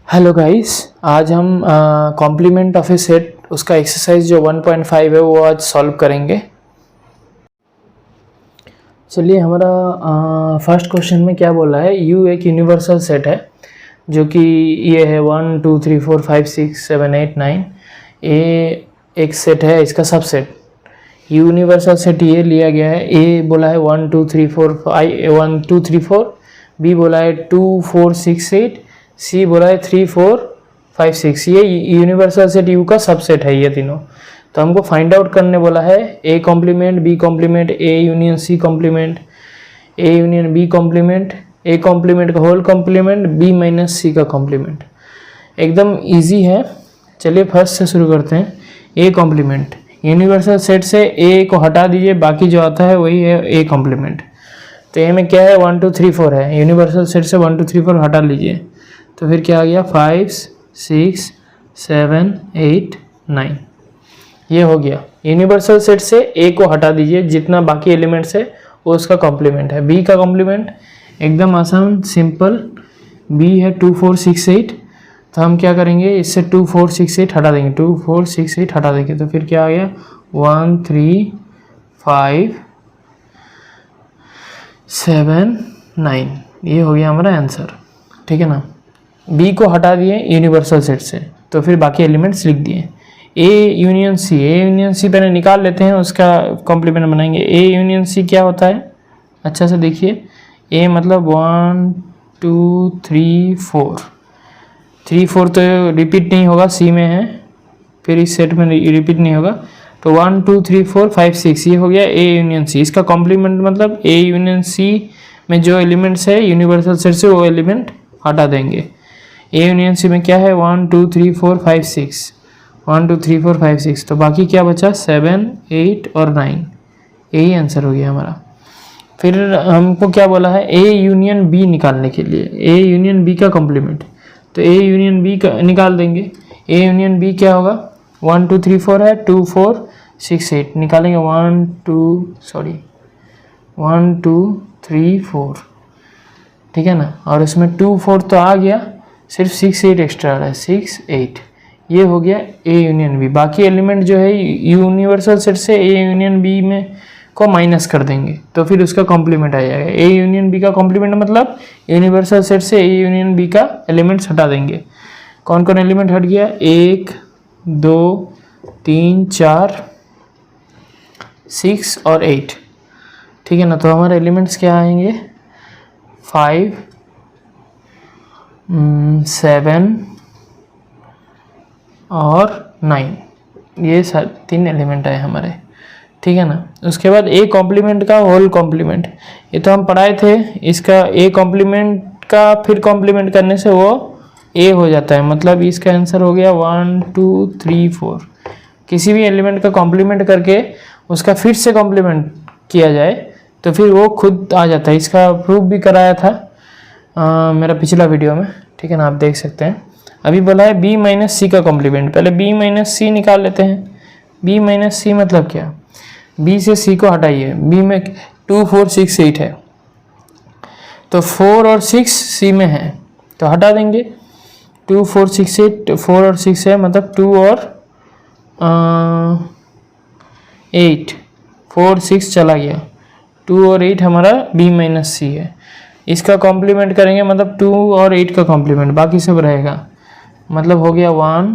Hello guys, आज हम complement of A set उसका एक्सरसाइज जो 1.5 है वो आज सॉल्व करेंगे। चलिए, हमारा फर्स्ट क्वेश्चन में क्या बोला है। यू एक यूनिवर्सल सेट है जो कि ये है 1 2 3 4 5 6 7 8 9। ए एक सेट है, इसका सबसेट यूनिवर्सल सेट ये लिया गया है। ए बोला है 1 2 3 4 5 1 2 3 4, बी बोला है 2 4 6 8, सी बोला है 3 4 5 6। ये यूनिवर्सल सेट यू का सबसेट है ये तीनों। तो हमको फाइंड आउट करने बोला है A complement, B complement, A union C complement, A union B complement, A complement का whole complement, B minus C का कॉम्प्लीमेंट। एकदम इजी है। चलिए फर्स्ट से शुरू करते हैं। ए कॉम्प्लीमेंट, यूनिवर्सल सेट से ए को हटा दीजिए, बाकी जो आता है वही है ए कॉम्प्लीमेंट। तो ए में क्या है 1 2 3 4 है, यूनिवर्सल सेट से 1 2 3 4 हटा लीजिए तो फिर क्या आ गया 5 6 7 8 9। ये हो गया। यूनिवर्सल सेट से ए को हटा दीजिए, जितना बाकी एलिमेंट्स है वो उसका कॉम्प्लीमेंट है। बी का कॉम्प्लीमेंट एकदम आसान सिंपल, बी है 2 4 6 8। तो हम क्या करेंगे, इससे 2 4 6 8 हटा देंगे, 2 4 6 8 हटा देंगे तो फिर क्या आ गया 1 3 5 7 9। ये हो गया हमारा आंसर, ठीक है ना। बी को हटा दिए यूनिवर्सल सेट से तो फिर बाकी एलिमेंट्स लिख दिए। ए यूनियन सी, ए यूनियन सी पहले निकाल लेते हैं, उसका कॉम्प्लीमेंट बनाएंगे। ए यूनियन सी क्या होता है, अच्छा से देखिए। ए मतलब 1 2 3 4, 3 4 तो रिपीट नहीं होगा, सी में है, फिर इस सेट में रिपीट नहीं होगा। तो 1 2 3 4 5 6 ये हो गया ए यूनियन सी। इसका कॉम्प्लीमेंट मतलब ए यूनियन सी में जो एलिमेंट्स है यूनिवर्सल सेट से वो एलिमेंट हटा देंगे। ए यूनियन सी में क्या है 1 2 3 4 5 6, 1 2 3 4 5 6, तो बाकी क्या बचा 7 8 और 9। यही आंसर हो गया हमारा। फिर हमको क्या बोला है ए यूनियन बी निकालने के लिए, ए यूनियन बी का कॉम्प्लीमेंट। तो ए यूनियन बी का निकाल देंगे। ए यूनियन बी क्या होगा 1 2 3 4 है, 2 4 6 8 निकालेंगे 1 2 3 4, ठीक है ना। और इसमें 2 4 तो आ गया, सिर्फ 6 8 एक्स्ट्रा आ रहा है 6 8। ये हो गया ए यूनियन बी। बाकी एलिमेंट जो है यूनिवर्सल सेट से ए यूनियन बी में को माइनस कर देंगे तो फिर उसका कॉम्प्लीमेंट आ जाएगा। ए यूनियन बी का कॉम्प्लीमेंट मतलब यूनिवर्सल सेट से ए यूनियन बी का एलिमेंट्स हटा देंगे। कौन कौन एलिमेंट हट गया 1 2 3 4 6 और 8, ठीक है ना। तो हमारे एलिमेंट्स क्या आएंगे 5 7 और 9। ये 3 एलिमेंट आए हमारे, ठीक है ना। उसके बाद ए कॉम्प्लीमेंट का होल कॉम्प्लीमेंट, ये तो हम पढ़ाए थे। इसका ए कॉम्प्लीमेंट का फिर कॉम्प्लीमेंट करने से वो ए हो जाता है, मतलब इसका आंसर हो गया 1 2 3 4। किसी भी एलिमेंट का कॉम्प्लीमेंट करके उसका फिर से कॉम्प्लीमेंट किया जाए तो फिर वो खुद आ जाता है। इसका प्रूफ भी कराया था मेरा पिछला वीडियो में, ठीक है ना, आप देख सकते हैं। अभी बोला है बी माइनस सी का कॉम्प्लीमेंट, पहले बी माइनस सी निकाल लेते हैं। बी माइनस सी मतलब क्या, बी से सी को हटाइए। बी में 2 4 6 8 है तो 4 और 6 सी में है तो हटा देंगे। 2 4 6 8, 4 और 6 है मतलब 2 और 8, 4 6 चला गया, 2 और 8 हमारा बी माइनस सी है। इसका कॉम्प्लीमेंट करेंगे मतलब 2 और 8 का कॉम्प्लीमेंट, बाकी सब रहेगा, मतलब हो गया 1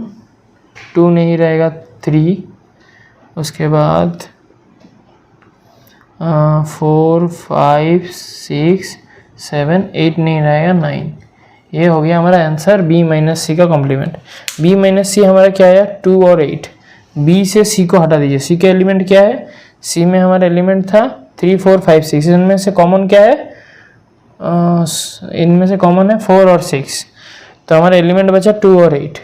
2 नहीं रहेगा 3, उसके बाद 4 5 6 7 8 नहीं रहेगा 9। ये हो गया हमारा आंसर बी माइनस सी का कॉम्प्लीमेंट। बी माइनस सी हमारा क्या है 2 और 8। बी से सी को हटा दीजिए। सी का एलिमेंट क्या है, सी में हमारा एलिमेंट था 3 4 5 6, इनमें से कॉमन क्या है, इनमें से कॉमन है 4 और 6, तो हमारा एलिमेंट बचा 2 और 8,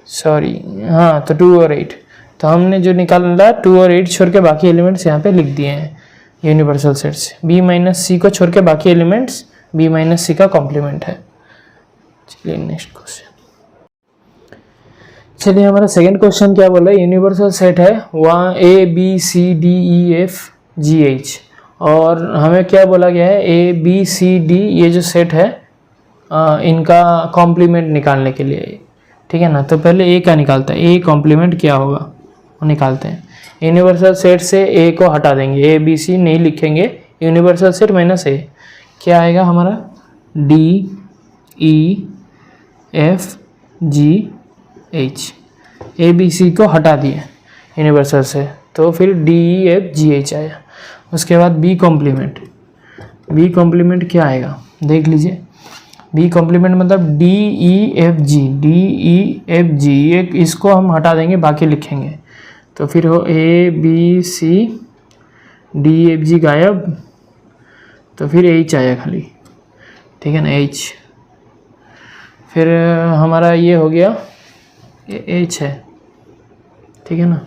सॉरी हाँ, तो 2 और 8। तो हमने जो निकाला 2 और 8 छोड़ के बाकी एलिमेंट्स यहाँ पे लिख दिए हैं यूनिवर्सल सेट से। बी माइनस सी को छोड़ के बाकी एलिमेंट्स बी माइनस सी का कॉम्प्लीमेंट है। चलिए नेक्स्ट क्वेश्चन। चलिए हमारा सेकंड क्वेश्चन क्या बोला है, यूनिवर्सल सेट है वहाँ A B C D E F G H, और हमें क्या बोला गया है ए बी सी डी, ये जो सेट है इनका कॉम्प्लीमेंट निकालने के लिए, ठीक है ना। तो पहले ए का निकालते हैं, ए कॉम्प्लीमेंट क्या होगा वो निकालते हैं। यूनिवर्सल सेट से ए को हटा देंगे, ए बी सी नहीं लिखेंगे, यूनिवर्सल सेट माइनस ए क्या आएगा हमारा, D E F G H. A B C को हटा दिए यूनिवर्सल से, तो फिर D E F G H आया। उसके बाद बी कॉम्प्लीमेंट, बी कॉम्प्लीमेंट क्या आएगा देख लीजिए। बी कॉम्प्लीमेंट मतलब डी ई एफ जी, डी ई एफ जी, ये इसको हम हटा देंगे, बाकी लिखेंगे। तो फिर हो A B C, D F G गायब, तो फिर एच आया खाली, ठीक है ना, एच। फिर हमारा ये हो गया एच है, ठीक है ना।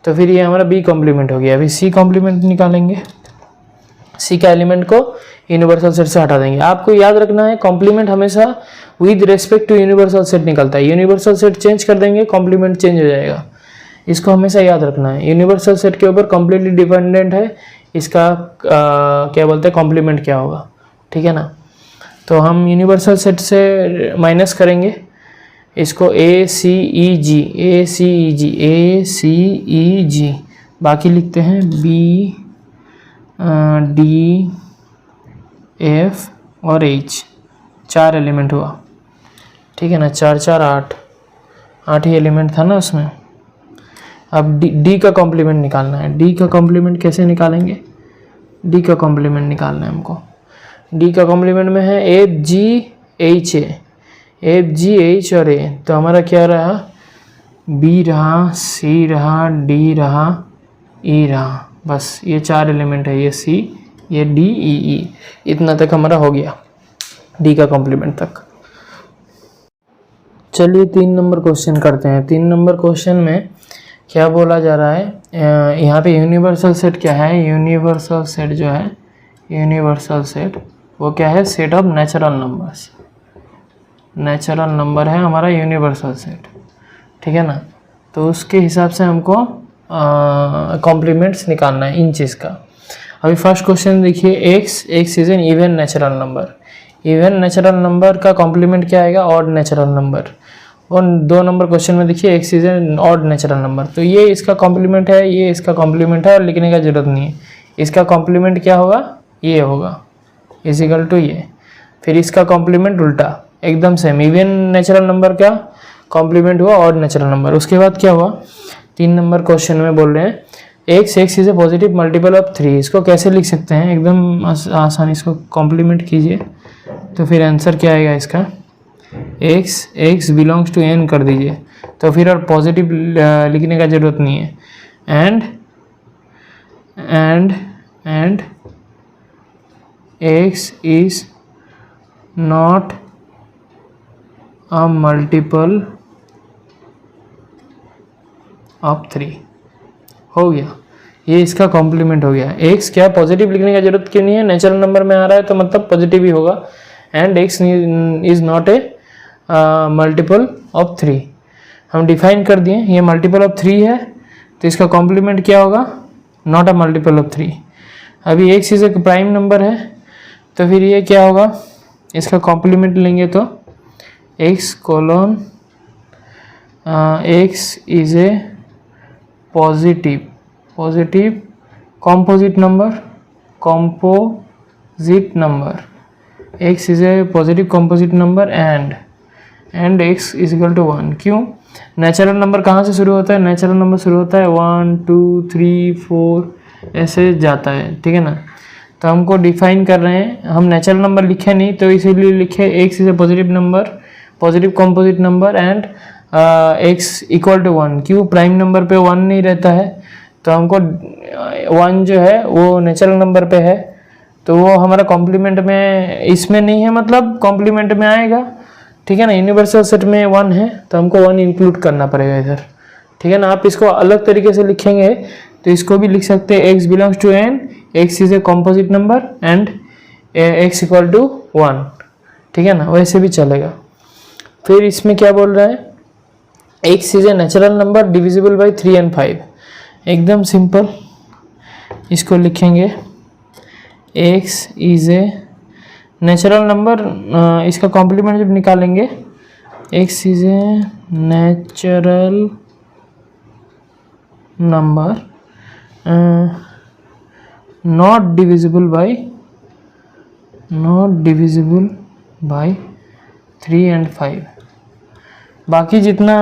तो फिर ये हमारा बी कॉम्प्लीमेंट हो गया। अभी सी कॉम्प्लीमेंट निकालेंगे, सी का एलिमेंट को यूनिवर्सल सेट से हटा देंगे। आपको याद रखना है कॉम्प्लीमेंट हमेशा with respect to universal set निकलता है। यूनिवर्सल सेट चेंज कर देंगे, कॉम्प्लीमेंट चेंज हो जाएगा, इसको हमेशा याद रखना है। यूनिवर्सल सेट के ऊपर कम्प्लीटली डिपेंडेंट है इसका क्या बोलते हैं कॉम्प्लीमेंट क्या होगा, ठीक है ना। तो हम यूनिवर्सल सेट से माइनस करेंगे इसको, ए सी ई जी, ए सी ई जी, ए सी ई जी, बाकी लिखते हैं बी डी एफ और एच, 4 एलिमेंट हुआ, ठीक है ना। 4 4 8 ही एलिमेंट था ना उसमें। अब डी का कॉम्प्लीमेंट निकालना है। डी का कॉम्प्लीमेंट कैसे निकालेंगे, डी का कॉम्प्लीमेंट निकालना है हमको। डी का कॉम्प्लीमेंट में है एफ जी एच ए, एफ जी एच और ए, तो हमारा क्या रहा, बी रहा, सी रहा, डी रहा, ई रहा, बस ये 4 एलिमेंट है, ये सी, ये डी ई ई, इतना तक हमारा हो गया डी का कॉम्प्लीमेंट तक। चलिए 3 नंबर क्वेश्चन करते हैं। 3 नंबर क्वेश्चन में क्या बोला जा रहा है, यहाँ पे यूनिवर्सल सेट क्या है, यूनिवर्सल सेट जो है, यूनिवर्सल सेट वो क्या है, set of natural numbers. Natural number है हमारा यूनिवर्सल सेट, ठीक है ना। तो उसके हिसाब से हमको कॉम्प्लीमेंट्स निकालना है इन चीज़ का। अभी फर्स्ट क्वेश्चन देखिए, x is an even natural number. Even natural number का कॉम्प्लीमेंट क्या आएगा, ऑड नेचुरल नंबर। और 2 नंबर क्वेश्चन में देखिए x is an odd natural number, तो ये इसका कॉम्प्लीमेंट है, ये इसका कॉम्प्लीमेंट है, और लिखने का जरूरत नहीं है। इसका कॉम्प्लीमेंट क्या होगा, ये होगा इजिकल टू ये। फिर इसका कॉम्प्लीमेंट उल्टा एकदम सेम, इवन नेचुरल नंबर का कॉम्प्लीमेंट हुआ ऑड नेचुरल नंबर। उसके बाद क्या हुआ, 3 नंबर क्वेश्चन में बोल रहे हैं x is a positive multiple of 3। इसको कैसे लिख सकते हैं, एकदम आसान, इसको कॉम्प्लीमेंट कीजिए तो फिर आंसर क्या आएगा इसका, x बिलोंग्स टू n कर दीजिए, तो फिर और पॉजिटिव लिखने का जरूरत नहीं है। And x is not a multiple of 3 हो गया, ये इसका कॉम्प्लीमेंट हो गया। x क्या पॉजिटिव लिखने का जरूरत क्यों नहीं है, नेचुरल नंबर में आ रहा है तो मतलब पॉजिटिव ही होगा। And x is not A multiple of 3, हम डिफाइन कर दिए, ये मल्टीपल ऑफ 3 है तो इसका कॉम्प्लीमेंट क्या होगा, नॉट अ मल्टीपल ऑफ 3। अभी x इज एक प्राइम नंबर है तो फिर ये क्या होगा, इसका कॉम्प्लीमेंट लेंगे तो x colon x is a positive composite number, x is a positive composite number and x is equal to 1। क्यों, नेचुरल नंबर कहाँ से शुरू होता है, नेचुरल नंबर शुरू होता है 1 2 3 4 ऐसे जाता है, ठीक है ना। तो हमको डिफाइन कर रहे हैं, हम नेचुरल नंबर लिखे नहीं तो इसीलिए लिखे x is a positive number, positive composite number and x equal to 1। क्यों, प्राइम नंबर पे 1 नहीं रहता है, तो हमको 1 जो है वो नेचुरल नंबर पे है, तो वो हमारा कॉम्प्लीमेंट में इसमें नहीं है, मतलब कॉम्प्लीमेंट में आएगा, ठीक है ना। यूनिवर्सल सेट में 1 है तो हमको 1 इंक्लूड करना पड़ेगा इधर, ठीक है ना। आप इसको अलग तरीके से लिखेंगे तो इसको भी लिख सकते हैं x belongs to n, x is a composite number and x equal to 1, ठीक है ना, वैसे भी चलेगा। फिर इसमें क्या बोल रहा है, x is a natural number divisible by 3 and 5। एकदम सिंपल, इसको लिखेंगे x is a natural number इसका कॉम्प्लीमेंट जब निकालेंगे, x is a natural number not divisible by 3 and 5। बाकी जितना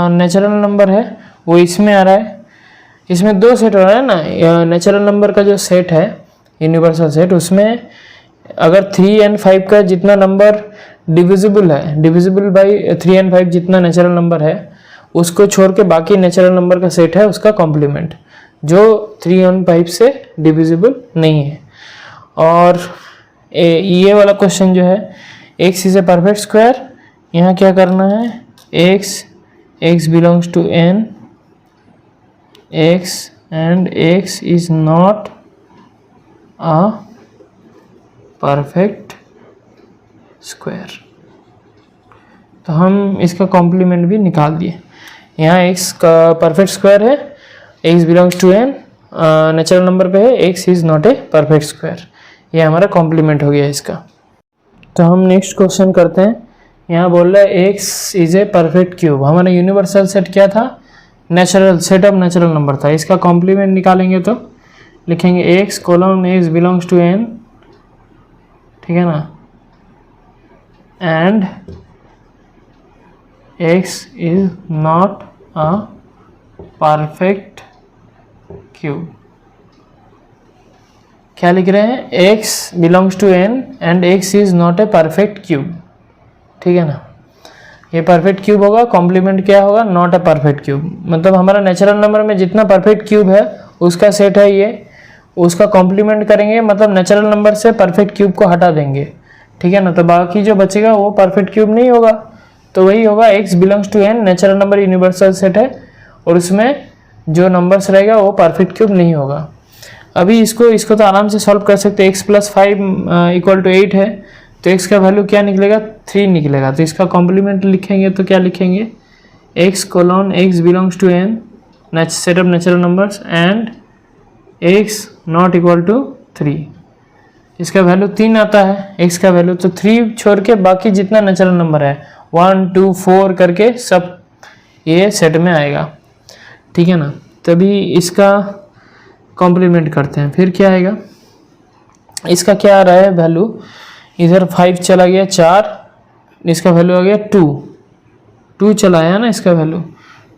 नेचुरल नंबर है वो इसमें आ रहा है। इसमें दो सेट हो रहा है ना, नेचुरल नंबर का जो सेट है यूनिवर्सल सेट, उसमें अगर 3 and 5 का जितना नंबर डिविजिबल है, डिविजिबल बाय 3 and 5 जितना नेचुरल नंबर है, उसको छोड़ के बाकी नेचुरल नंबर का सेट है उसका कॉम्प्लीमेंट, जो 3 and 5 से डिविजिबल नहीं है। और ये वाला क्वेश्चन जो है x is a perfect square, यहाँ क्या करना है, x belongs to n, x and x is not a perfect square। तो हम इसका कॉम्प्लीमेंट भी निकाल दिए। यहाँ x का परफेक्ट स्क्वायर है, x belongs to n, natural number पे है, x is not a perfect square. ये हमारा कॉम्प्लीमेंट हो गया इसका। तो हम नेक्स्ट क्वेश्चन करते हैं। यहाँ बोल रहा है x is a perfect cube. हमारा यूनिवर्सल सेट क्या था, natural set of natural number था। इसका कॉम्प्लीमेंट निकालेंगे तो लिखेंगे x colon x belongs to n, ठीक है ना, and x is not a perfect cube. क्या लिख रहे हैं, x belongs to n and x is not a perfect cube, ठीक है ना। ये परफेक्ट क्यूब होगा, कॉम्प्लीमेंट क्या होगा, नॉट अ परफेक्ट क्यूब। मतलब हमारा नेचुरल नंबर में जितना परफेक्ट क्यूब है उसका सेट है ये, उसका कॉम्प्लीमेंट करेंगे, मतलब नेचुरल नंबर से परफेक्ट क्यूब को हटा देंगे, ठीक है ना। तो बाकी जो बचेगा वो परफेक्ट क्यूब नहीं होगा, तो वही होगा x belongs to n, natural number universal set है और उसमें जो नंबर्स रहेगा वो परफेक्ट क्यूब नहीं होगा। अभी इसको तो आराम से सॉल्व कर सकते हैं। x + 5 = 8 है, तो x का वैल्यू क्या निकलेगा, 3 निकलेगा। तो इसका कॉम्प्लीमेंट लिखेंगे तो क्या लिखेंगे, x colon x belongs to n, set of natural numbers, and x not equal to 3। इसका वैल्यू 3 आता है, x का वैल्यू, तो 3 छोड़ के बाकी जितना नेचुरल नंबर है 1 2 4 करके सब ये सेट में आएगा, ठीक है ना। तभी इसका कॉम्प्लीमेंट करते हैं। फिर क्या आएगा, इसका क्या आ रहा है वैल्यू, इधर 5 चला गया 4, इसका वैल्यू आ गया 2 चला आया ना, इसका वैल्यू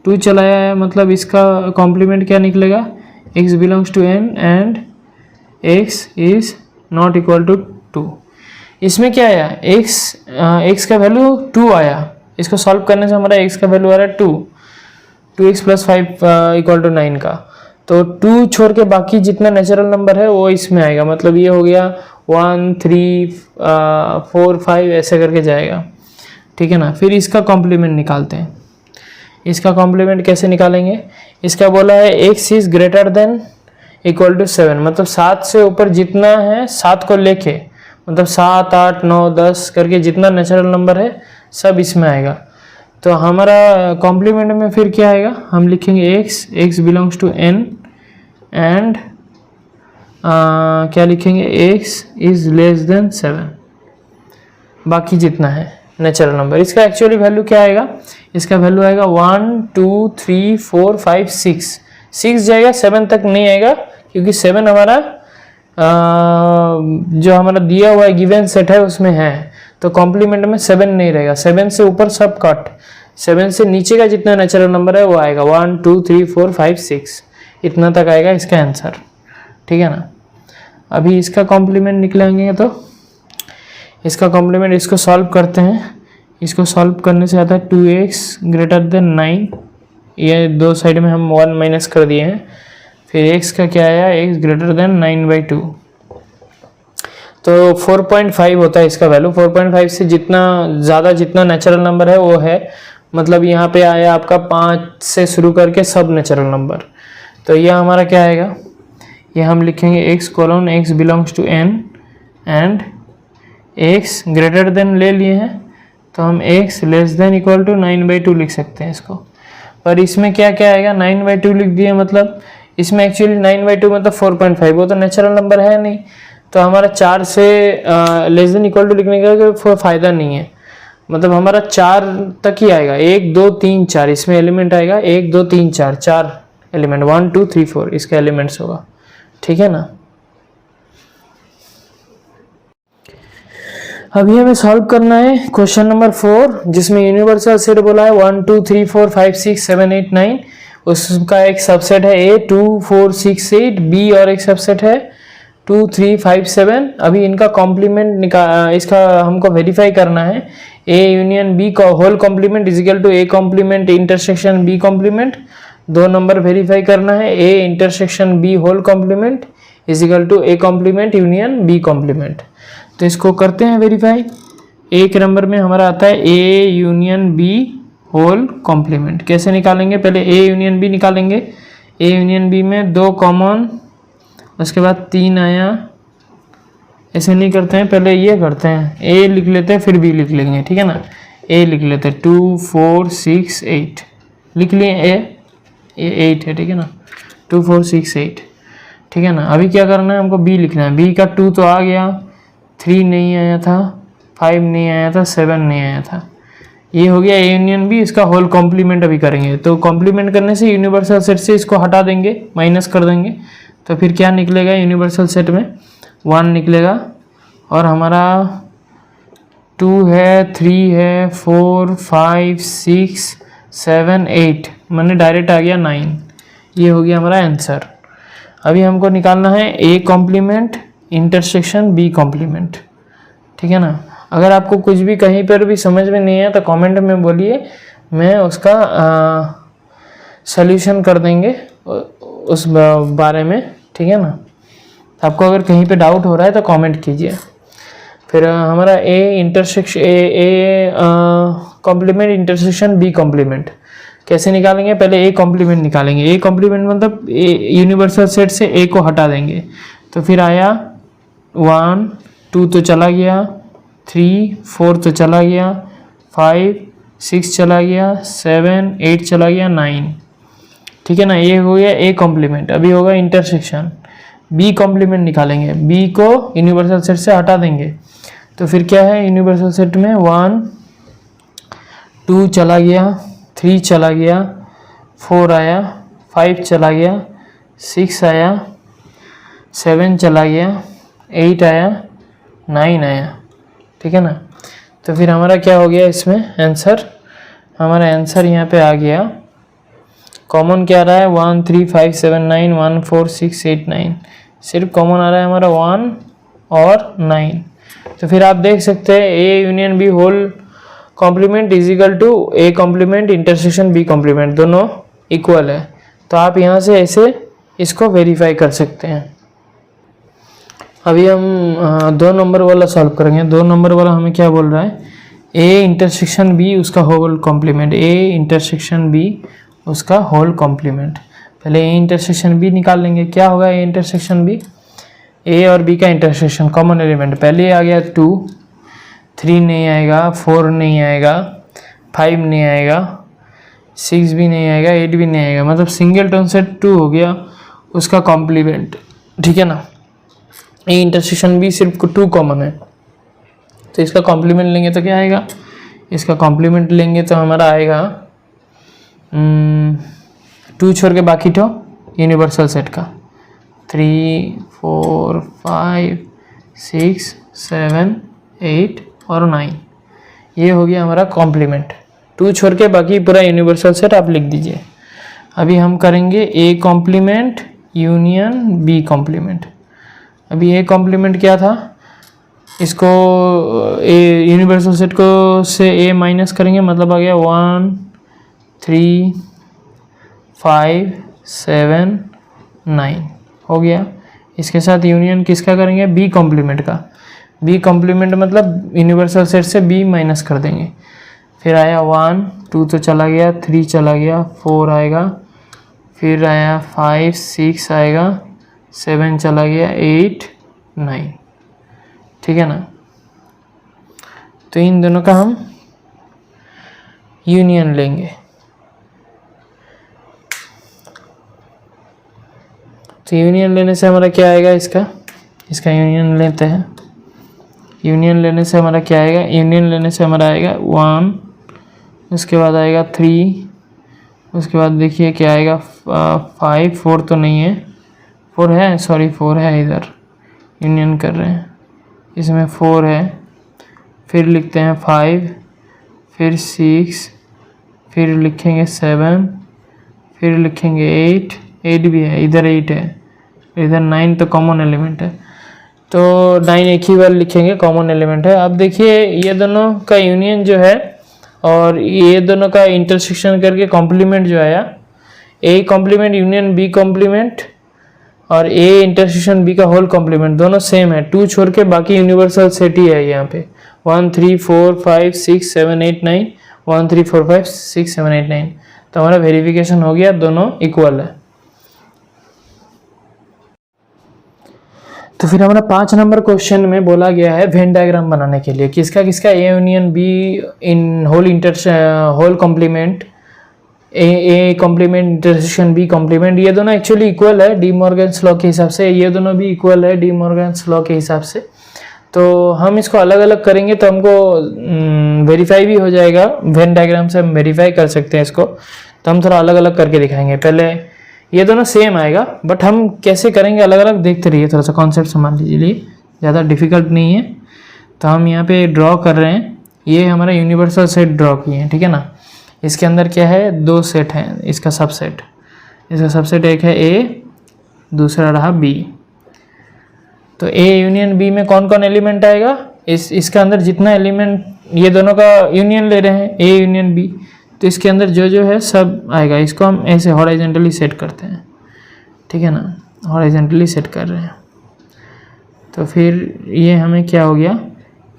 2 चला आया है, मतलब इसका कॉम्प्लीमेंट क्या निकलेगा, x belongs to n and x is not equal to 2। इसमें क्या आया, x का वैल्यू 2 आया, इसको सॉल्व करने से हमारा x का वैल्यू आ रहा है 2x + 5 = 9 का। तो 2 छोड़ के बाकी जितना नेचुरल नंबर है वो इसमें आएगा, मतलब ये हो गया 1 3 4 5 ऐसे करके जाएगा, ठीक है ना। फिर इसका कॉम्प्लीमेंट निकालते हैं। इसका कॉम्प्लीमेंट कैसे निकालेंगे, इसका बोला है x is greater than equal to 7, मतलब 7 से ऊपर जितना है 7 को लेके, मतलब 7 8 9 10 करके जितना नेचुरल नंबर है सब इसमें आएगा। तो हमारा कॉम्प्लीमेंट में फिर क्या आएगा, हम लिखेंगे x belongs to n and क्या लिखेंगे, x इज लेस देन 7, बाकी जितना है नेचुरल नंबर। इसका एक्चुअली वैल्यू क्या आएगा, इसका वैल्यू आएगा 1 2 3 4 5 6 जाएगा, 7 तक नहीं आएगा, क्योंकि 7 हमारा जो हमारा दिया हुआ गिवन सेट है उसमें है, तो कॉम्प्लीमेंट में 7 नहीं रहेगा। 7 से ऊपर सब कट, 7 से नीचे का जितना नेचुरल नंबर है वो आएगा 1 2 3 4 5 6, इतना तक आएगा इसका आंसर, ठीक है ना। अभी इसका कॉम्प्लीमेंट निकलेंगे तो इसका कॉम्प्लीमेंट, इसको सॉल्व करते हैं। इसको सॉल्व करने से आता है 2x > 9, ये दो साइड में हम 1 माइनस कर दिए हैं। फिर x का क्या आया, x > 9/2, तो 4.5 होता है इसका वैल्यू। 4.5 से जितना ज़्यादा जितना नेचुरल नंबर है वो है, मतलब यहाँ पे आया आपका 5 से शुरू करके सब नेचुरल नंबर। तो यह हमारा क्या आएगा, ये हम लिखेंगे x colon x belongs to n and x greater than ले लिए हैं, तो हम x less than equal to 9/2 लिख सकते हैं इसको। पर इसमें क्या क्या आएगा, 9/2 लिख दिए, मतलब इसमें एक्चुअली 9/2 मतलब 4.5, वो तो नेचुरल नंबर है नहीं, तो हमारा 4 से लेस देन इक्वल टू लिखने का कोई फ़ायदा नहीं है, मतलब हमारा 4 तक ही आएगा, 1 2 3 4 इसमें एलिमेंट आएगा, 1 2 3 4 4 एलिमेंट, 1 2 3 4 इसका एलिमेंट्स होगा, ठीक है ना। अभी हमें सॉल्व करना है क्वेश्चन नंबर 4, जिसमें यूनिवर्सल सेट बोला है 1 2 3 4 5 6 7 8 9, उसका एक सबसेट है A 2 4 6 8, B और एक सबसेट है 2 3 5 7। अभी इनका कॉम्प्लीमेंट इसका हमको वेरीफाई करना है, A यूनियन B का whole complement is equal to A complement intersection B complement. 2 number verify करना है, A intersection B whole complement is equal to A complement union B complement. तो इसको करते हैं वेरीफाई। 1 नंबर में हमारा आता है A union B whole complement. कैसे निकालेंगे, पहले A यूनियन B निकालेंगे। A यूनियन B में 2 कॉमन, उसके बाद 3 आया, ऐसे नहीं करते हैं, पहले ये करते हैं, A लिख लेते हैं फिर B लिख लेंगे, ठीक है ना। A लिख लेते हैं 2 4 6 8 लिख लिए, A 8 है, ठीक है ना, 2 4 6 8, ठीक है ना। अभी क्या करना है, हमको B लिखना है। B का 2 तो आ गया, 3 नहीं आया था, 5 नहीं आया था, 7 नहीं आया था, ये हो गया A यूनियन B। इसका होल कॉम्प्लीमेंट अभी करेंगे, तो कॉम्प्लीमेंट करने से यूनिवर्सल सेट से इसको हटा देंगे, माइनस कर देंगे, तो फिर क्या निकलेगा, यूनिवर्सल सेट में 1 निकलेगा, और हमारा 2 है, 3 है, 4 5 6 7 8, मैंने डायरेक्ट आ गया 9, ये हो गया हमारा आंसर। अभी हमको निकालना है A complement intersection B complement, ठीक है ना। अगर आपको कुछ भी कहीं पर भी समझ में नहीं है तो कमेंट में बोलिए, मैं उसका सॉल्यूशन कर देंगे उस बारे में, ठीक है ना। आपको अगर कहीं पे डाउट हो रहा है तो कमेंट कीजिए। फिर हमारा A intersection A complement intersection B complement कैसे निकालेंगे, पहले A कॉम्प्लीमेंट निकालेंगे। A कॉम्प्लीमेंट मतलब यूनिवर्सल सेट से A को हटा देंगे, तो फिर आया 1 2 तो चला गया, 3 4 तो चला गया, 5 6 चला गया, 7 8 चला गया, 9, ठीक है ना। ये हो गया A कॉम्प्लीमेंट। अभी होगा इंटरसेक्शन B कॉम्प्लीमेंट निकालेंगे। B को यूनिवर्सल सेट से हटा देंगे, तो फिर क्या है, यूनिवर्सल सेट में 1 2 चला गया, 3 चला गया, 4 आया, 5 चला गया, 6 आया, 7 चला गया, 8 आया, 9 आया, ठीक है ना। तो फिर हमारा क्या हो गया इसमें आंसर, हमारा आंसर यहाँ पे आ गया। कॉमन क्या आ रहा है, 1 3 5 7 9 1 4 6 8 9, सिर्फ कॉमन आ रहा है हमारा 1 और 9। तो फिर आप देख सकते हैं A union B whole complement is equal to A complement intersection B complement, दोनों इक्वल है। तो आप यहाँ से ऐसे इसको वेरीफाई कर सकते हैं। अभी हम 2 नंबर वाला सॉल्व करेंगे। 2 नंबर वाला हमें क्या बोल रहा है, A इंटरसेक्शन B उसका whole complement, A intersection B उसका होल कॉम्प्लीमेंट। पहले A इंटरसेक्शन B निकाल लेंगे। क्या होगा A इंटरसेक्शन B, A और B का इंटरसेक्शन कॉमन एलिमेंट, पहले आ गया 2, 3 नहीं आएगा, 4 नहीं आएगा, 5 नहीं आएगा, 6 भी नहीं आएगा, 8 भी नहीं आएगा, मतलब सिंगल टर्म से 2 हो गया उसका कॉम्प्लीमेंट, ठीक है ना। A इंटरसेक्शन B सिर्फ 2 कॉमन है, तो इसका कॉम्प्लीमेंट लेंगे तो क्या आएगा, इसका कॉम्प्लीमेंट लेंगे तो हमारा आएगा 2 छोड़ के बाकी तो यूनिवर्सल सेट का 3 4 5 6 7 8 और 9, ये हो गया हमारा कॉम्प्लीमेंट। 2 छोड़ के बाकी पूरा यूनिवर्सल सेट आप लिख दीजिए। अभी हम करेंगे A complement union B complement. अभी A कॉम्प्लीमेंट क्या था, इसको A यूनिवर्सल सेट को से A माइनस करेंगे, मतलब आ गया 1 3 5 7 9 हो गया। इसके साथ यूनियन किसका करेंगे, B कॉम्प्लीमेंट का। B कॉम्प्लीमेंट मतलब यूनिवर्सल सेट से B माइनस कर देंगे। फिर आया 1 2 तो चला गया, 3 चला गया, 4 आएगा, फिर आया 5 6 आएगा, 7 चला गया, 8 9, ठीक है ना। तो इन दोनों का हम यूनियन लेंगे। तो यूनियन लेने से हमारा क्या आएगा, इसका इसका यूनियन लेते हैं। यूनियन लेने से हमारा क्या आएगा, यूनियन लेने से हमारा आएगा 1, उसके बाद आएगा 3, उसके बाद देखिए क्या आएगा 5, 4 तो नहीं है, 4 है, सॉरी 4 है, इधर यूनियन कर रहे हैं, इसमें 4 है, फिर लिखते हैं 5, फिर 6, फिर लिखेंगे 7, फिर लिखेंगे 8 भी है, इधर 8 है, इधर 9 तो कॉमन एलिमेंट है, तो 9 एक ही बार लिखेंगे, कॉमन एलिमेंट है। अब देखिए ये दोनों का यूनियन जो है और ये दोनों का इंटरसेक्शन करके कॉम्प्लीमेंट जो आया, A complement union B complement और ए इंटरसेक्शन बी का होल कॉम्प्लीमेंट दोनों सेम है। 2 छोड़ के बाकी यूनिवर्सल सेट ही है यहाँ पे, 1 3 4 5 6 7 8 9, 1 3 4 5 6 7 8 9, तो हमारा वेरिफिकेशन हो गया, दोनों इक्वल है। तो फिर हमारा 5 नंबर क्वेश्चन में बोला गया है वेन डायग्राम बनाने के लिए किसका किसका A union B in whole complement, A complement intersection B complement, ये दोनों एक्चुअली इक्वल है डी मॉर्गन्स लॉ के हिसाब से, ये दोनों भी इक्वल है डी मॉर्गन्स लॉ के हिसाब से। तो हम इसको अलग अलग करेंगे तो हमको वेरीफाई भी हो जाएगा, वेन डायग्राम से हम वेरीफाई कर सकते हैं इसको, तो हम थोड़ा अलग अलग करके दिखाएंगे। पहले ये दोनों सेम आएगा बट हम कैसे करेंगे अलग अलग देखते रहिए, थोड़ा सा कॉन्सेप्ट समझ लीजिए, ज़्यादा डिफिकल्ट नहीं है। तो हम यहाँ पे ड्रॉ कर रहे हैं, ये हमारा यूनिवर्सल सेट ड्रॉ किए हैं, ठीक है ना। इसके अंदर क्या है, 2 सेट हैं, इसका सबसेट, एक है ए, दूसरा रहा बी। तो ए यूनियन बी में कौन कौन एलिमेंट आएगा, इसका अंदर जितना एलिमेंट, ये दोनों का यूनियन ले रहे हैं ए यूनियन बी, तो इसके अंदर जो है सब आएगा। इसको हम ऐसे हॉरिजॉन्टली सेट करते हैं, ठीक है ना, हॉरिजॉन्टली सेट कर रहे हैं। तो फिर ये हमें क्या हो गया,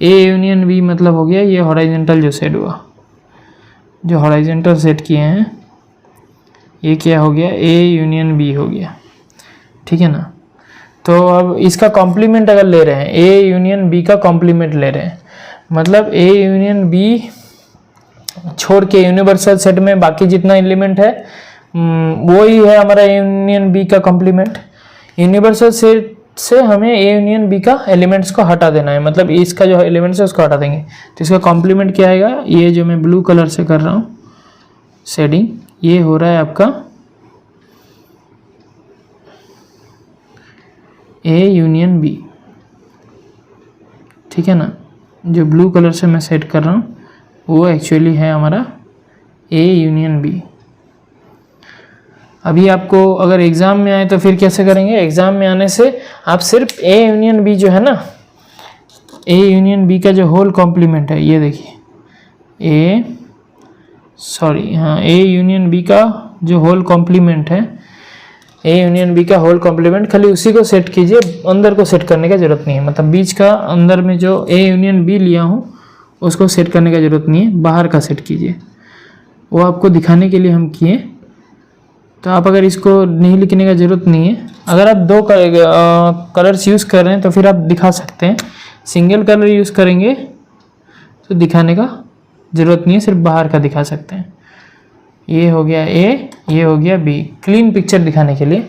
ए यूनियन बी मतलब हो गया ये हॉरिजॉन्टल जो सेट हुआ, जो हॉरिजॉन्टल सेट किए हैं, ये क्या हो गया, ए यूनियन बी हो गया, ठीक है ना। तो अब इसका कॉम्प्लीमेंट अगर ले रहे हैं, ए यूनियन बी का कॉम्प्लीमेंट ले रहे हैं, मतलब ए यूनियन बी छोड़ के यूनिवर्सल सेट में बाकी जितना एलिमेंट है वो ही है हमारा ए यूनियन बी का कॉम्प्लीमेंट। यूनिवर्सल सेट से हमें ए यूनियन बी का एलिमेंट्स को हटा देना है, मतलब इसका जो एलिमेंट्स है उसको हटा देंगे, तो इसका कॉम्प्लीमेंट क्या आएगा, ये जो मैं ब्लू कलर से कर रहा हूँ शेडिंग, ये हो रहा है आपका ए यूनियन बी, ठीक है ना। जो ब्लू कलर से मैं सेट कर रहा हूँ वो एक्चुअली है हमारा ए यूनियन बी। अभी आपको अगर एग्ज़ाम में आए तो फिर कैसे करेंगे, एग्ज़ाम में आने से आप सिर्फ ए यूनियन बी जो है ना, ए यूनियन बी का जो होल कॉम्प्लीमेंट है, ये देखिए ए यूनियन बी का जो होल कॉम्प्लीमेंट है, ए यूनियन बी का होल कॉम्प्लीमेंट, खाली उसी को सेट कीजिए, अंदर को सेट करने का ज़रूरत नहीं है, मतलब बीच का अंदर में जो ए यूनियन बी लिया हूँ उसको सेट करने का ज़रूरत नहीं है, बाहर का सेट कीजिए, वो आपको दिखाने के लिए हम किए। तो आप अगर इसको नहीं लिखने का ज़रूरत नहीं है, अगर आप 2 कलर्स यूज़ कर रहे हैं तो फिर आप दिखा सकते हैं, सिंगल कलर यूज़ करेंगे तो दिखाने का ज़रूरत नहीं है, सिर्फ बाहर का दिखा सकते हैं। ये हो गया ए, ये हो गया बी, क्लीन पिक्चर दिखाने के लिए।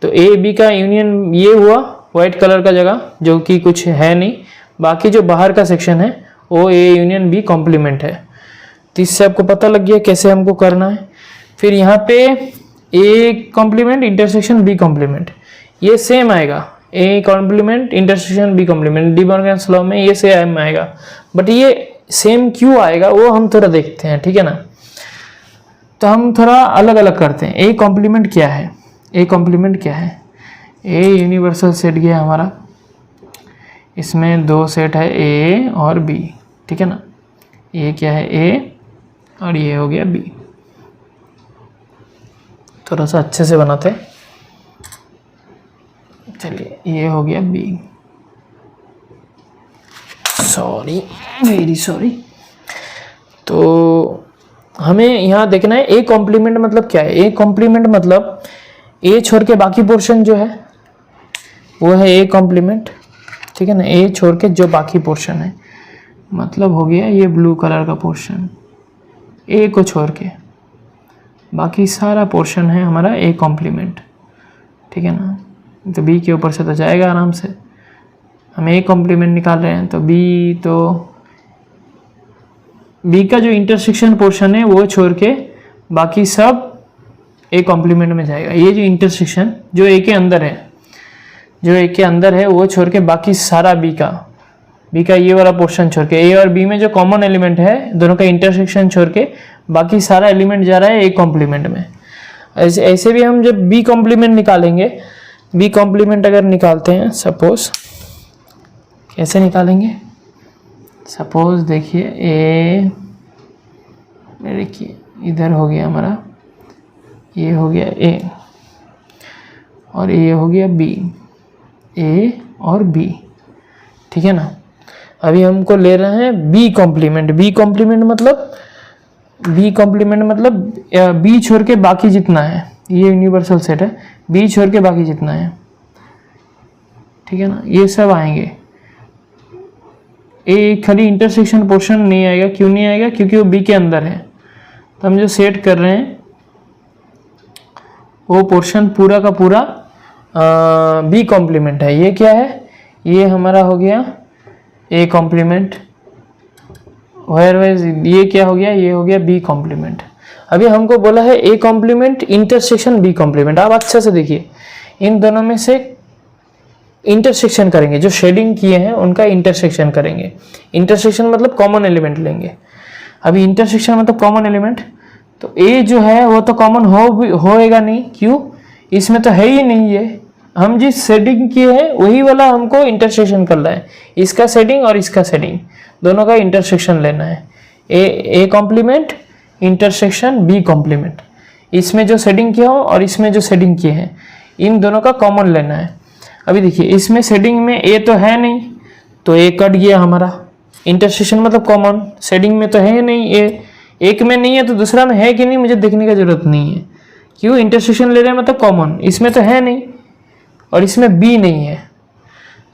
तो ए बी का यूनियन ये हुआ वाइट कलर का जगह, जो कि कुछ है नहीं, बाकी जो बाहर का सेक्शन है वो ए यूनियन बी कॉम्प्लीमेंट है। तो इससे आपको पता लग गया कैसे हमको करना है। फिर यहाँ पे A complement intersection B complement, ये सेम आएगा, A complement intersection B complement, De Morgan's law में ये सेम आएगा, बट ये सेम क्यों आएगा वो हम थोड़ा देखते हैं, ठीक है ना। तो हम थोड़ा अलग अलग करते हैं। ए कॉम्प्लीमेंट क्या है, ए कॉम्प्लीमेंट क्या है, ए यूनिवर्सल सेट गया हमारा, इसमें 2 सेट है ए और बी, ठीक है ना। ये क्या है ए और ये हो गया बी। थोड़ा सा अच्छे से बनाते हैं, चलिए ये हो गया बी, सॉरी वेरी सॉरी। तो हमें यहाँ देखना है ए कॉम्प्लीमेंट मतलब क्या है। ए कॉम्प्लीमेंट मतलब ए छोड़ के बाकी पोर्शन जो है वो है ए कॉम्प्लीमेंट, ठीक है ना। ए छोड़ के जो बाकी पोर्शन है, मतलब हो गया ये ब्लू कलर का पोर्शन, ए को छोड़ के बाकी सारा पोर्शन है हमारा ए कॉम्प्लीमेंट, ठीक है ना। तो बी के ऊपर से तो जाएगा आराम से, हम ए कॉम्प्लीमेंट निकाल रहे हैं, तो बी, तो बी का जो इंटरसेक्शन पोर्शन है वो छोड़ के बाकी सब ए कॉम्प्लीमेंट में जाएगा। ये जो इंटरसेक्शन जो ए के अंदर है, जो ए के अंदर है वो छोड़ के बाकी सारा बी का ये वाला पोर्शन छोड़ के, ए और बी में जो कॉमन एलिमेंट है दोनों का इंटरसेक्शन छोड़ के बाकी सारा एलिमेंट जा रहा है ए कॉम्प्लीमेंट में। ऐसे भी हम जब बी कॉम्प्लीमेंट निकालेंगे, बी कॉम्प्लीमेंट अगर निकालते हैं, सपोज कैसे निकालेंगे, सपोज देखिए ए, देखिए इधर हो गया हमारा, ये हो गया ए और ये हो गया बी, ए और बी, ठीक है ना। अभी हमको ले रहे हैं बी कॉम्प्लीमेंट। बी कॉम्प्लीमेंट मतलब बी छोड़ के बाकी जितना है, ये यूनिवर्सल सेट है, बी छोड़ के बाकी जितना है, ठीक है ना, ये सब आएंगे। ए खाली इंटरसेक्शन पोर्शन नहीं आएगा। क्यों नहीं आएगा? क्योंकि वो बी के अंदर है। तो हम जो सेट कर रहे हैं वो पोर्शन पूरा का पूरा बी कॉम्प्लीमेंट है। ये क्या है? ये हमारा हो गया ए कॉम्प्लीमेंट, ये क्या हो गया? ये हो गया बी कॉम्प्लीमेंट। अभी हमको बोला है A complement intersection B complement. आप अच्छे से देखिए, इन दोनों में से इंटरसेक्शन करेंगे, जो शेडिंग किए हैं उनका इंटरसेक्शन करेंगे। इंटरसेक्शन मतलब कॉमन एलिमेंट लेंगे। अभी इंटरसेक्शन मतलब कॉमन एलिमेंट, तो ए जो है वो तो कॉमन होएगा नहीं। क्यों? इसमें तो है ही नहीं। ये हम जिस शेडिंग किए हैं वही वाला हमको इंटरसेक्शन करना है। इसका शेडिंग और इसका शेडिंग दोनों का इंटरसेक्शन लेना है। A complement intersection B complement, इसमें जो शेडिंग किया हो और इसमें जो शेडिंग किए हैं इन दोनों का कॉमन लेना है। अभी देखिए, इसमें शेडिंग में ए तो है नहीं, तो ए कट गया हमारा। इंटरसेक्शन मतलब कॉमन, शेडिंग में तो है नहीं, ए एक में नहीं है तो दूसरा में है कि नहीं मुझे देखने की जरूरत नहीं है। क्यों? इंटरसेक्शन ले रहे हैं मतलब कॉमन, इसमें तो है नहीं और इसमें बी नहीं है,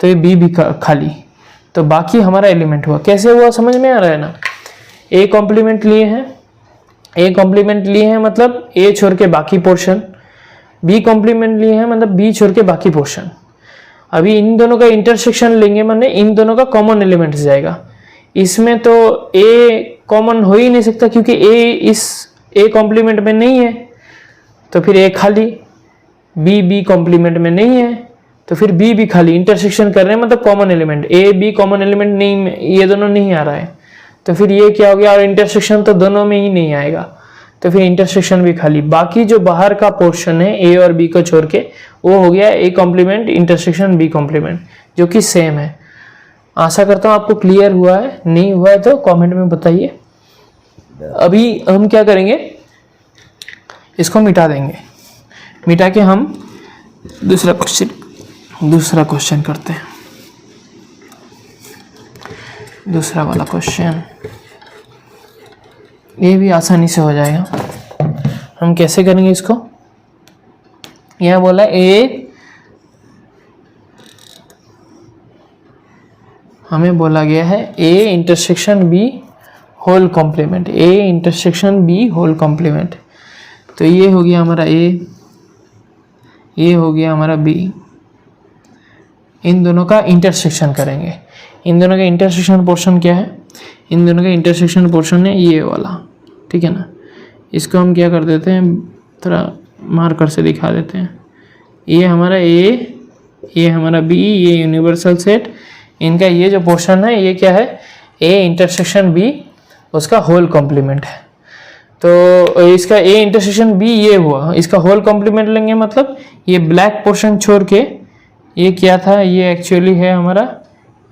तो ये बी भी खाली, तो बाकी हमारा एलिमेंट हुआ। कैसे हुआ समझ में आ रहा है ना? ए कॉम्प्लीमेंट लिए हैं, ए कॉम्प्लीमेंट लिए हैं मतलब ए छोड़ के बाकी पोर्शन, बी कॉम्प्लीमेंट लिए हैं मतलब बी छोड़ के बाकी पोर्शन। अभी इन दोनों का इंटरसेक्शन लेंगे माने इन दोनों का कॉमन एलिमेंट जाएगा। इसमें तो ए कॉमन हो ही नहीं सकता क्योंकि ए इस ए कॉम्प्लीमेंट में नहीं है, तो फिर ए खाली। बी कॉम्प्लीमेंट में नहीं है तो फिर बी भी खाली। इंटरसेक्शन कर रहे हैं मतलब common element, A B common element नहीं, ये दोनों नहीं आ रहा है, तो फिर ये क्या हो गया? और इंटरसेक्शन तो दोनों में ही नहीं आएगा, तो फिर इंटरसेक्शन भी खाली। बाकी जो बाहर का पोर्शन है ए और बी को छोड़ के वो हो गया A complement intersection B complement, जो कि सेम है। आशा करता हूँ आपको क्लियर हुआ है। नहीं हुआ है तो कमेंट में बताइए। अभी हम क्या करेंगे, इसको मिटा देंगे। मिटा के हम दूसरा क्वेश्चन करते हैं। दूसरा वाला क्वेश्चन ये भी आसानी से हो जाएगा। हम कैसे करेंगे इसको? यह बोला ए, हमें बोला गया है A intersection B whole complement, A intersection B whole complement. तो ये हो गया हमारा ए, ये हो गया हमारा बी। इन दोनों का इंटरसेक्शन करेंगे। इन दोनों का इंटरसेक्शन पोर्शन क्या है? इन दोनों का इंटरसेक्शन पोर्शन है ये वाला, ठीक है ना। इसको हम क्या कर देते हैं, थोड़ा मार्कर से दिखा देते हैं। ये हमारा ए, ये हमारा बी, ये यूनिवर्सल सेट, इनका ये जो पोर्शन है ये क्या है? ए इंटरसेक्शन बी, उसका होल कॉम्प्लीमेंट है। तो इसका ए इंटरसेक्शन बी ये हुआ, इसका होल कॉम्प्लीमेंट लेंगे मतलब ये ब्लैक पोर्शन छोड़ के ये क्या था? ये एक्चुअली है हमारा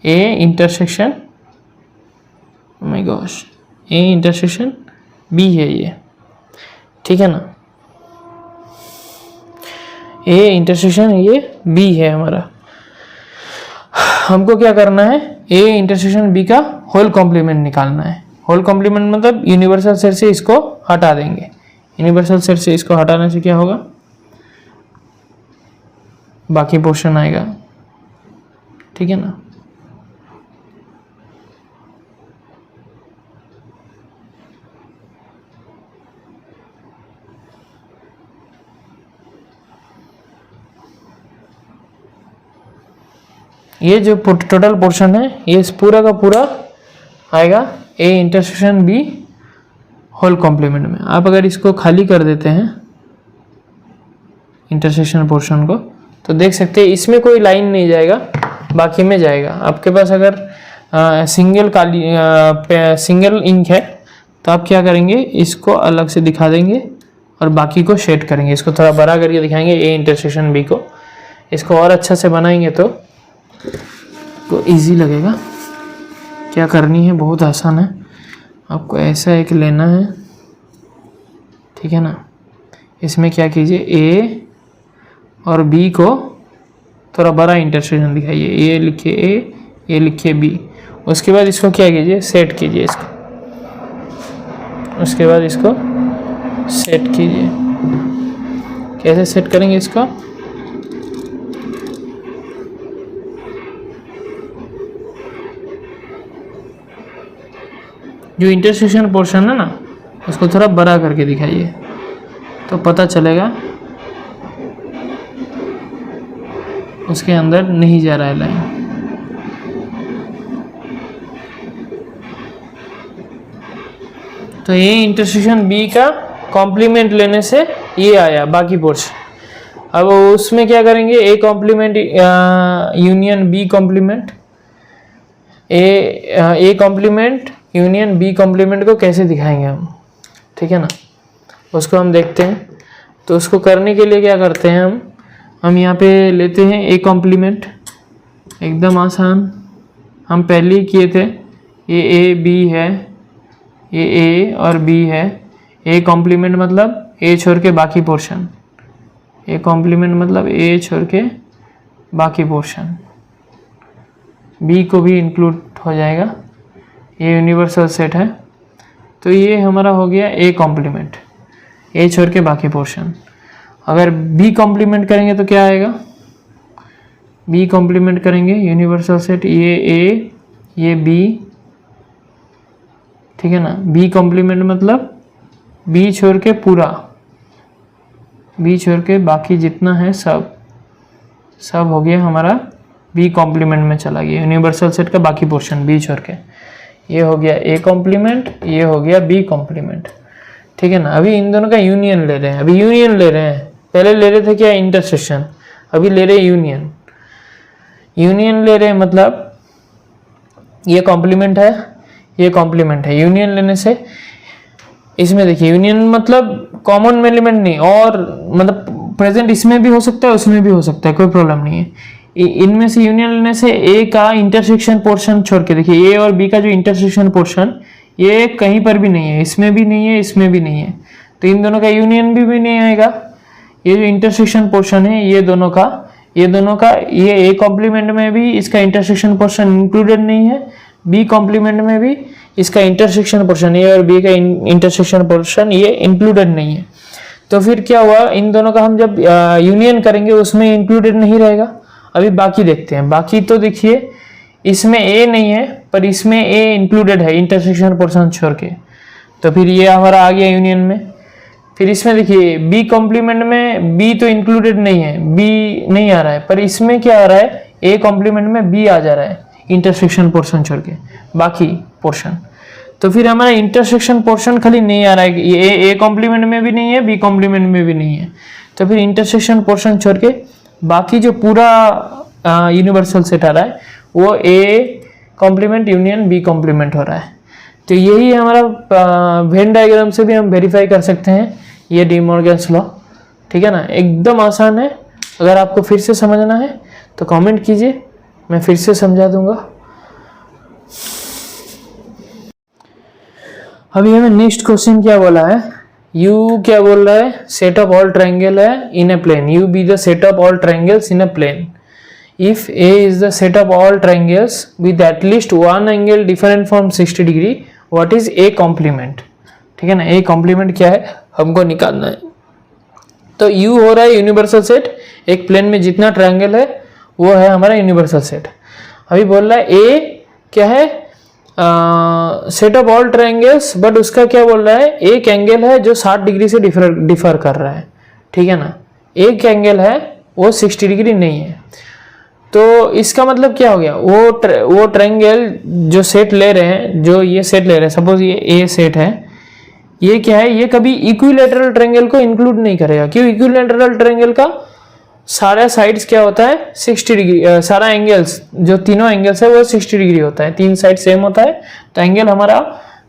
A intersection, my gosh, A intersection B है ये, ठीक है ना। ए इंटरसेक्शन ये बी है हमारा। हमको क्या करना है? ए इंटरसेक्शन बी का होल कॉम्प्लीमेंट निकालना है। होल कॉम्प्लीमेंट मतलब यूनिवर्सल सेट से इसको हटा देंगे। यूनिवर्सल सेट से इसको हटाने से क्या होगा? बाकी पोर्शन आएगा, ठीक है ना। ये जो टोटल पोर्शन है ये इस पूरा का पूरा आएगा A intersection B whole complement में। आप अगर इसको खाली कर देते हैं इंटरसेक्शन पोर्शन को तो देख सकते हैं इसमें कोई लाइन नहीं जाएगा, बाकी में जाएगा। आपके पास अगर सिंगल इंक है तो आप क्या करेंगे, इसको अलग से दिखा देंगे और बाकी को शेड करेंगे। इसको थोड़ा बड़ा करके दिखाएंगे ए इंटरसेक्शन बी को। इसको और अच्छा से बनाएंगे तो इजी लगेगा। क्या करनी है, बहुत आसान है। आपको ऐसा एक लेना है, ठीक है ना। इसमें क्या कीजिए, ए और बी को थोड़ा बड़ा इंटरसेक्शन दिखाइए। ये लिखिए ए, ये लिखिए बी। उसके बाद इसको क्या कीजिए, सेट कीजिए इसको। उसके बाद इसको सेट कीजिए। कैसे सेट करेंगे इसको, जो इंटरसेक्शन पोर्शन है ना उसको थोड़ा बड़ा करके दिखाइए तो पता चलेगा उसके अंदर नहीं जा रहा है लाइन। तो ये इंटरसेक्शन बी का कॉम्प्लीमेंट लेने से ये आया बाकी पोर्शन। अब उसमें क्या करेंगे, A complement union B complement, A complement union B complement को कैसे दिखाएंगे हम, ठीक है ना। उसको हम देखते हैं। तो उसको करने के लिए क्या करते हैं, हम यहाँ पे लेते हैं ए कॉम्प्लीमेंट, एकदम आसान। हम पहले ही किए थे, ये ए बी है, ये ए और बी है। ए कॉम्प्लीमेंट मतलब ए छोड़ के बाकी पोर्शन, ए कॉम्प्लीमेंट मतलब ए छोड़ के बाकी पोर्शन, बी को भी इंक्लूड हो जाएगा। ये यूनिवर्सल सेट है। तो ये हमारा हो गया ए कॉम्प्लीमेंट, ए छोड़ के बाकी पोर्शन। अगर बी कॉम्प्लीमेंट करेंगे तो क्या आएगा, बी कॉम्प्लीमेंट करेंगे यूनिवर्सल सेट, ये ए ये बी, ठीक है ना। बी कॉम्प्लीमेंट मतलब बी छोड़ के पूरा, बी छोड़ के बाकी जितना है सब हो गया हमारा बी कॉम्प्लीमेंट में चला गया। यूनिवर्सल सेट का बाकी पोर्शन बी छोड़ के, ये हो गया ए कॉम्प्लीमेंट, ये हो गया बी कॉम्प्लीमेंट, ठीक है ना। अभी इन दोनों का यूनियन ले रहे हैं, अभी यूनियन ले रहे हैं। पहले ले रहे थे क्या, इंटरसेक्शन, अभी ले रहे हैं यूनियन। यूनियन ले रहे हैं मतलब ये कॉम्प्लीमेंट है, ये कॉम्प्लीमेंट है। यूनियन लेने से इसमें देखिए, यूनियन मतलब कॉमन एलिमेंट नहीं, और मतलब प्रेजेंट इसमें भी हो सकता है उसमें भी हो सकता है, कोई प्रॉब्लम नहीं है। इनमें से यूनियन लेने से ए का इंटरसेक्शन पोर्शन छोड़ के देखिए, ए और बी का जो इंटरसेक्शन पोर्शन ये कहीं पर भी नहीं है, इसमें भी नहीं है, इसमें भी नहीं है। तो इन दोनों का यूनियन भी नहीं आएगा। ये जो इंटरसेक्शन पोर्शन है ये दोनों का ये ए कॉम्प्लीमेंट में भी इसका इंटरसेक्शन पोर्शन इंक्लूडेड नहीं है, बी कॉम्प्लीमेंट में भी इसका इंटरसेक्शन पोर्शन, ए और बी का इंटरसेक्शन पोर्शन ये इंक्लूडेड नहीं है। तो फिर क्या हुआ, इन दोनों का हम जब यूनियन करेंगे उसमें इंक्लूडेड नहीं रहेगा। अभी बाकी देखते हैं। बाकी तो देखिए इसमें ए नहीं है पर इसमें ए इंक्लूडेड है इंटरसेक्शन पोर्शन छोड़ के, तो फिर ये हमारा आ गया यूनियन में। फिर इसमें देखिए बी कॉम्प्लीमेंट में बी तो इंक्लूडेड नहीं है, बी नहीं आ रहा है, पर इसमें क्या आ रहा है, ए कॉम्प्लीमेंट में बी आ जा रहा है इंटरसेक्शन पोर्शन छोड़ के बाकी पोर्शन। तो फिर हमारा इंटरसेक्शन पोर्शन खाली नहीं आ रहा है, ये ए कॉम्प्लीमेंट में भी नहीं है, बी कॉम्प्लीमेंट में भी नहीं है। तो फिर इंटरसेक्शन पोर्शन छोड़ के बाकी जो पूरा यूनिवर्सल सेट आ रहा है वो A complement union B complement हो रहा है। तो यही हमारा वेन डायग्राम से भी हम वेरीफाई कर सकते हैं ये डी मॉर्गन्स लॉ, ठीक है ना। एकदम आसान है। अगर आपको फिर से समझना है तो कमेंट कीजिए, मैं फिर से समझा दूंगा। अभी हमें नेक्स्ट क्वेश्चन क्या बोला है, यू क्या बोल रहा है, सेट ऑफ ऑल ट्रायंगल है in a plane, you be the set of all triangles in a plane if A is the set of all triangles with at least one angle different from 60 degree, what is A complement, ठीक है ना। A complement क्या है हमको निकालना है। तो U हो रहा है यूनिवर्सल सेट, एक प्लेन में जितना ट्रायंगल है वो है हमारा यूनिवर्सल सेट। अभी बोल रहा है A क्या है, set of all triangles, but उसका क्या बोल रहा है, एक एंगल है जो 60 डिग्री से डिफर कर रहा है, ठीक है ना। एक एंगल है वो 60 डिग्री नहीं है। तो इसका मतलब क्या हो गया, वो ट्रायंगल जो सेट ले रहे हैं, जो ये सेट ले रहे हैं, सपोज ये ए सेट है, ये क्या है, ये कभी इक्विलैटरल ट्रायंगल को इंक्लूड नहीं करेगा। क्यों? इक्विलैटरल ट्रायंगल का सारा साइड्स क्या होता है, 60 डिग्री, सारा एंगल्स जो तीनों एंगल्स है वो 60 डिग्री होता है, तीन साइड सेम होता है, तो एंगल हमारा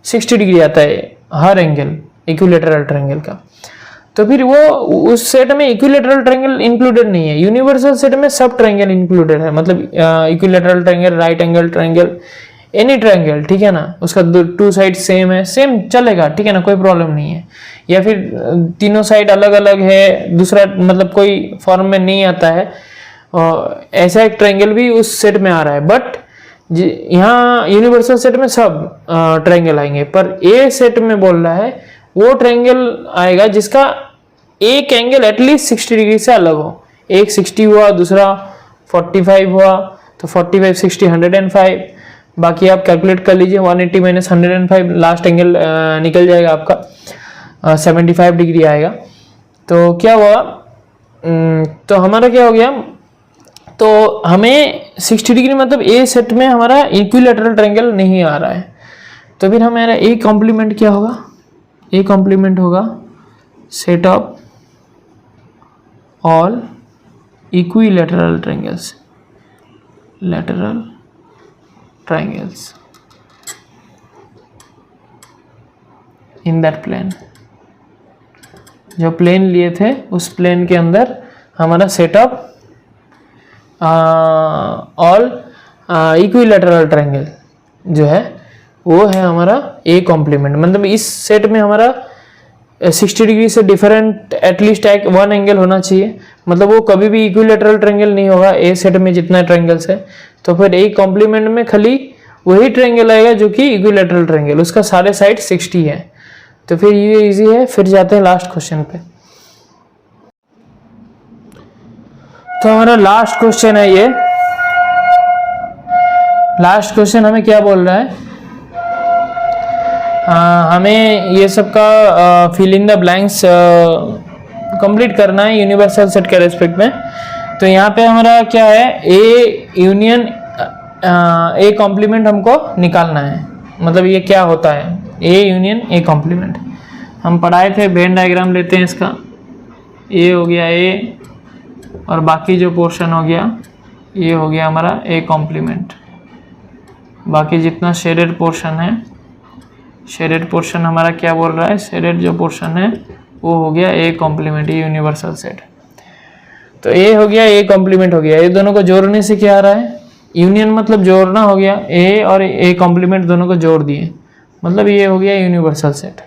60 डिग्री आता है हर एंगल इक्विलैटरल ट्रायंगल का। तो फिर वो उस सेट में इक्विलैटरल ट्रायंगल इंक्लूडेड नहीं है, यूनिवर्सल सेट में सब ट्रायंगल इंक्लूडेड है, मतलब equilateral triangle, right angle triangle, any triangle, ठीक है ना, उसका टू साइड सेम है, सेम चलेगा, ठीक है ना, कोई प्रॉब्लम नहीं है। या फिर तीनों साइड अलग अलग है, दूसरा मतलब कोई फॉर्म में नहीं आता है, और ऐसा एक ट्रायंगल भी उस सेट में आ रहा है। बट यहाँ यूनिवर्सल सेट में सब ट्रायंगल आएंगे, पर ए सेट में बोल रहा है वो ट्रायंगल आएगा जिसका एक एंगल एटलीस्ट 60 डिग्री से अलग हो। एक 60 हुआ, दूसरा 45 हुआ, तो 45 60 105, बाकी आप कैलकुलेट कर लीजिए, 180 माइनस 105, लास्ट एंगल निकल जाएगा आपका 75 डिग्री आएगा। तो क्या हुआ, तो हमारा क्या हो गया, तो हमें 60 डिग्री मतलब ए सेट में हमारा इक्विलैटरल ट्रायंगल नहीं आ रहा है, तो फिर हमारा ए कॉम्प्लीमेंट क्या होगा, ए कॉम्प्लीमेंट होगा set of all equilateral triangles, lateral triangles in that plane. जो प्लेन लिए थे उस प्लेन के अंदर हमारा set of all equilateral triangle जो है वो है हमारा ए कॉम्प्लीमेंट। मतलब इस सेट में हमारा 60 डिग्री से डिफरेंट एटलीस्ट एक वन एंगल होना चाहिए, मतलब वो कभी भी इक्विलैटरल ट्रायंगल नहीं होगा ए सेट में जितना ट्रायंगल्स है। तो फिर ए कॉम्प्लीमेंट में खाली वही ट्रायंगल आएगा जो कि इक्विलैटरल ट्रायंगल, उसका सारे साइड 60 है। तो फिर ये इजी है। फिर जाते हैं लास्ट क्वेश्चन पे। तो हमारा लास्ट क्वेश्चन है ये। लास्ट क्वेश्चन हमें क्या बोल रहा है, हमें ये सब का fill in the blanks complete करना है यूनिवर्सल सेट के रेस्पेक्ट में। तो यहाँ पे हमारा क्या है, ए यूनियन ए कॉम्प्लीमेंट हमको निकालना है। मतलब ये क्या होता है, ए यूनियन ए कॉम्प्लीमेंट हम पढ़ाए थे। वेन डायग्राम लेते हैं इसका, ए हो गया ए और बाकी जो पोर्शन हो गया ये हो गया हमारा ए कॉम्प्लीमेंट। बाकी जितना शेडेड पोर्शन है, शेडेड पोर्शन हमारा क्या बोल रहा है, शेडेड जो पोर्शन है वो हो गया ए कॉम्प्लीमेंट, ये यूनिवर्सल सेट। तो ए हो गया ए कॉम्प्लीमेंट हो गया। ये दोनों को जोड़ने से क्या आ रहा है, यूनियन मतलब जोड़ना हो गया, ए और ए कॉम्प्लीमेंट दोनों को जोड़ दिए, मतलब ये हो गया यूनिवर्सल सेट।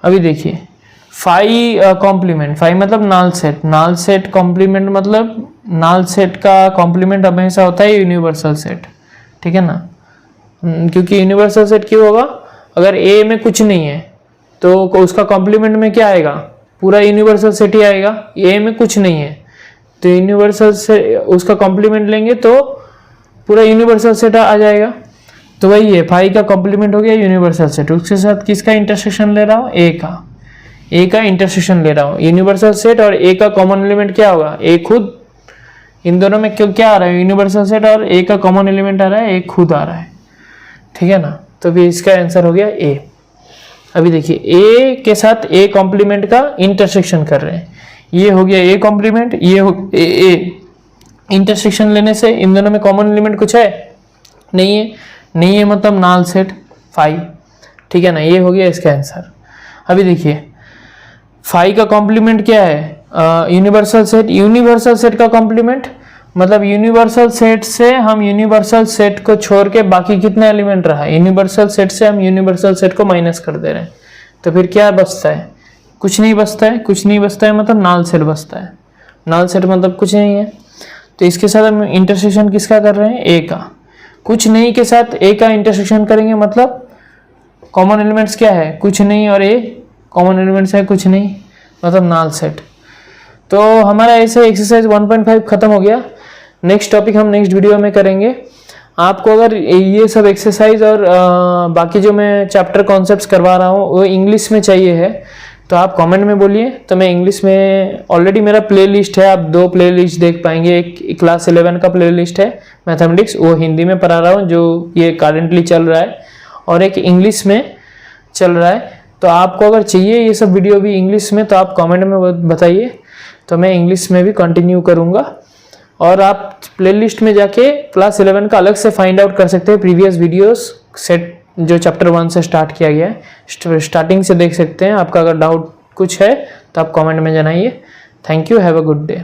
अभी देखिए फाई कॉम्प्लीमेंट, फाई मतलब नाल सेट, नाल सेट कॉम्प्लीमेंट मतलब नाल सेट का कॉम्प्लीमेंट हमेशा होता है यूनिवर्सल सेट, ठीक है ना। क्योंकि यूनिवर्सल सेट क्यों होगा, अगर ए में कुछ नहीं है तो उसका कॉम्प्लीमेंट में क्या आएगा, पूरा यूनिवर्सल सेट ही आएगा। ए में कुछ नहीं है तो यूनिवर्सल से उसका कॉम्प्लीमेंट लेंगे तो पूरा यूनिवर्सल सेट आ जाएगा। तो वही है, फाई का कॉम्प्लीमेंट हो गया यूनिवर्सल सेट। उसके साथ किसका इंटरसेक्शन ले रहा हूँ, ए का इंटरसेक्शन ले रहा हूँ। यूनिवर्सल सेट और ए का कॉमन एलिमेंट क्या होगा, ए खुद। इन दोनों में क्यों क्या आ रहा है, यूनिवर्सल सेट और ए का कॉमन एलिमेंट आ रहा है, ए खुद आ रहा है, ठीक है ना। तो फिर इसका आंसर हो गया ए। अभी देखिए ए के साथ ए कॉम्प्लीमेंट का इंटरसेक्शन कर रहे हैं, ये हो गया ए कॉम्प्लीमेंट, ये हो ए। इंटरसेक्शन लेने से इन दोनों में कॉमन एलिमेंट कुछ है, नहीं है, नहीं है मतलब नाल सेट फाई, ठीक है ना। ये हो गया इसका आंसर। अभी देखिए फाई का कॉम्प्लीमेंट क्या है, यूनिवर्सल सेट। यूनिवर्सल सेट का कॉम्प्लीमेंट मतलब यूनिवर्सल सेट से हम यूनिवर्सल सेट को छोड़ के बाकी कितना एलिमेंट रहा, यूनिवर्सल सेट से हम यूनिवर्सल सेट को माइनस कर दे रहे हैं। तो फिर क्या बचता है, कुछ नहीं बचता है। कुछ नहीं बचता है मतलब नाल सेट बचता है। नाल सेट मतलब कुछ नहीं है। तो इसके साथ हम इंटरसेक्शन किसका कर रहे हैं, ए का। कुछ नहीं के साथ ए का इंटरसेक्शन करेंगे मतलब कॉमन एलिमेंट्स क्या है, कुछ नहीं, और ए कॉमन एलिमेंट्स है कुछ नहीं, मतलब नाल सेट। तो हमारा ऐसे एक्सरसाइज 1.5 खत्म हो गया। नेक्स्ट टॉपिक हम नेक्स्ट वीडियो में करेंगे। आपको अगर ये सब एक्सरसाइज और बाकी जो मैं चैप्टर कॉन्सेप्ट्स करवा रहा हूँ वो इंग्लिश में चाहिए है तो आप कमेंट में बोलिए, तो मैं इंग्लिश में ऑलरेडी मेरा प्ले लिस्ट है, आप 2 प्ले लिस्ट देख पाएंगे। एक क्लास 11 का प्ले लिस्ट है मैथमेटिक्स, वो हिंदी में पढ़ा रहा हूँ जो ये करेंटली चल रहा है, और एक इंग्लिश में चल रहा है। तो आपको अगर चाहिए ये सब वीडियो भी इंग्लिश में तो आप कमेंट में बताइए, तो मैं इंग्लिश में भी कंटिन्यू करूँगा। और आप प्ले लिस्ट में जाके क्लास 11 का अलग से फाइंड आउट कर सकते हैं, प्रीवियस वीडियोस सेट जो चैप्टर 1 से स्टार्ट किया गया है, स्टार्टिंग से देख सकते हैं। आपका अगर डाउट कुछ है तो आप कमेंट में जनाइए। Thank you, have a good day.